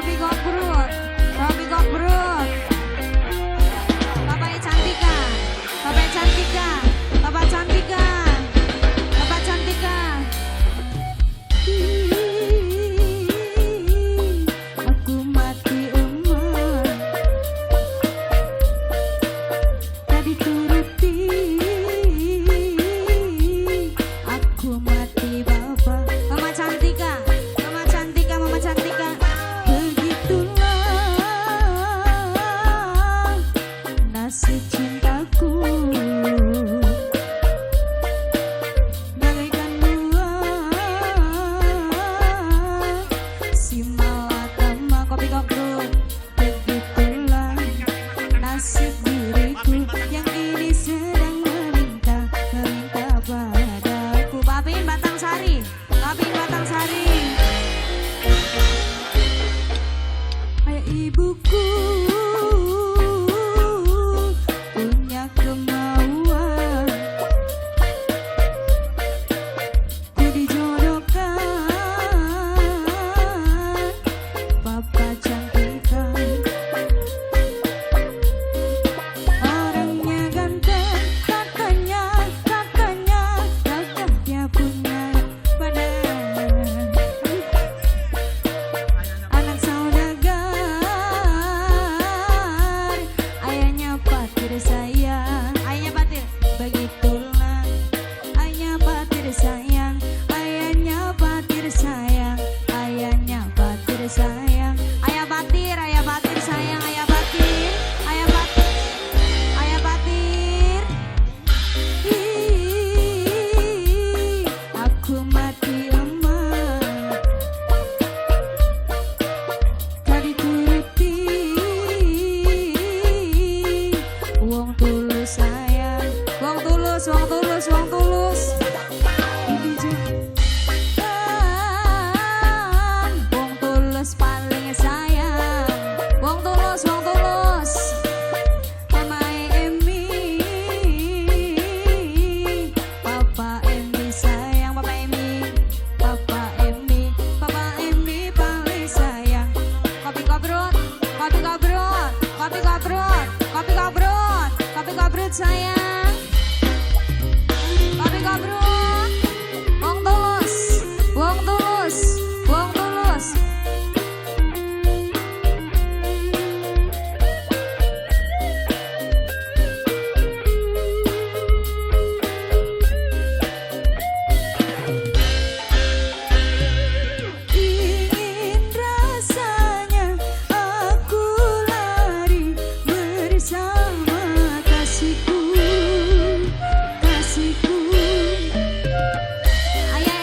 Kopi Gogrut, Kopi Gogrut. Bapak Cantika, Bapak Cantika, Bapak Cantika, Bapak Cantika. Aku mati emak, tak dituruti. Aku mati bapak. Mama Cantika, Mama Cantika, Mama Cantika. Begitulah nasib cintaku, bagaikan buah si malakama. Kopi Gogrut. Begitulah nasib diriku yang kini sedang meminta padaku. Babin Batang Sari, Babin Batang Sari. Ayah ibuku punya kemauan, ku dijodohkan Papa Cantika. Orangnya ganteng, katanya gagahnya punya badan. Anak saudagar, ayahnya patir sayang, ayahnya patir. Begitulah ayahnya patir sayang, ayahnya patir sayang, ayahnya patir sayang. Ayah patir sayang, ayah patir, ayah patir, ayah patir. Ih, aku mati emak, tak dituruti. Wong tulus sayang, wong tulus, wong tulus, wong tulus. Ini jangan, wong tulus paling sayang, wong tulus, wong tulus. Mama Emi, Papa Emi sayang, Papa Emi, Papa Emi, Papa Emi paling sayang. Kopi Gogrut, Kopi Gogrut, Kopi Gogrut, Kopi Gogrut, Kopi Gogrut sayang. Kopi Gogrut, wong tulus, wong tulus, wong tulus. Ingin rasanya aku lari bersama kasihku, kasihku. Ayah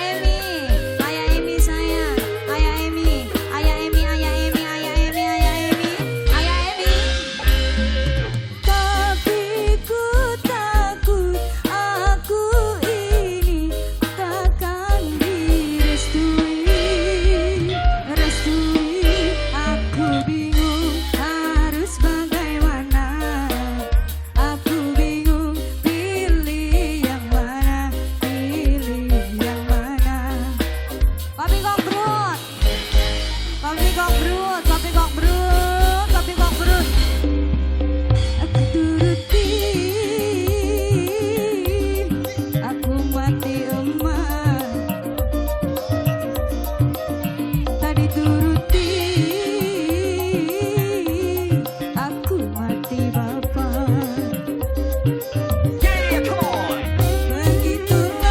Emi sayang, Ayah Emi, Ayah Emi, Ayah Emi, Ayah Emi, Ayah Emi, Ayah Emi. Tapi ku takut aku ini takkan direstui, restui. Aku bingung harus bagaimana, aku bingung pilih yang mana, pilih yang mana. Kopi Gogrut, Kopi Gogrut, Kopi Gogrut, Kopi Gogrut. Aku turuti, aku mati emak, tak dituruti. Aku mati bapak. Begitulah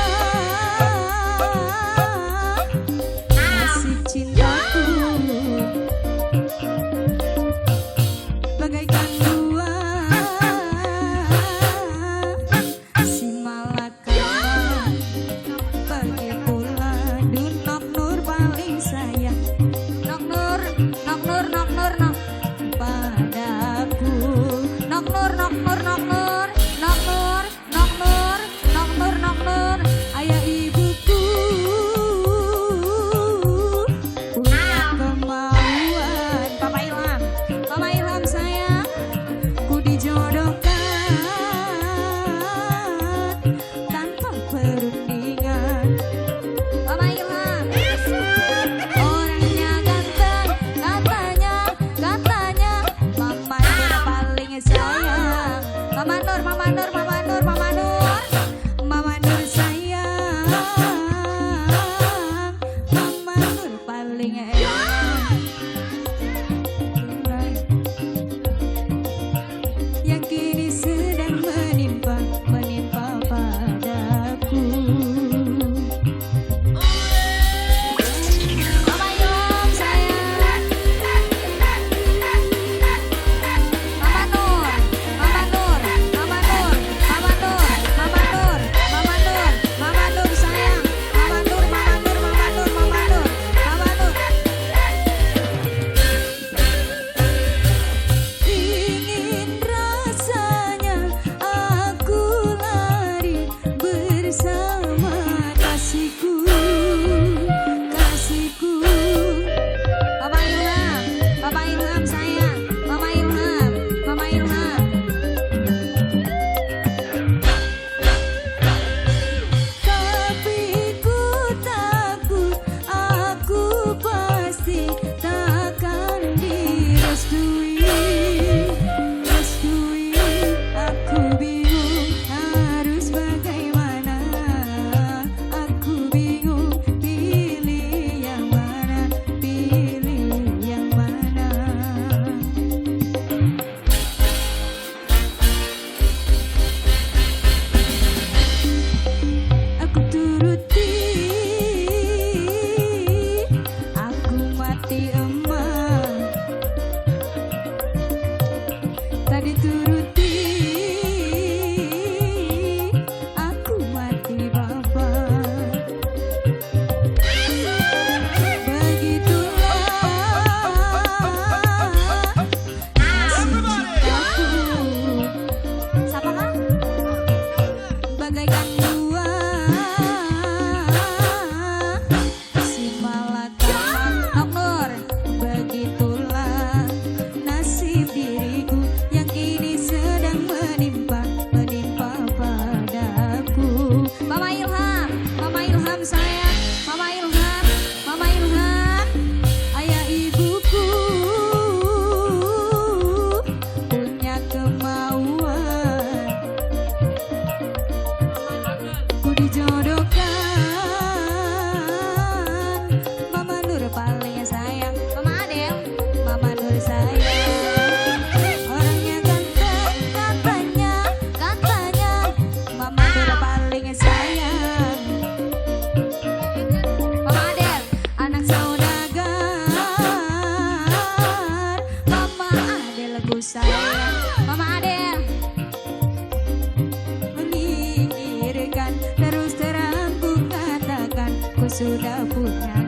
nasib cintaku, sudah punya.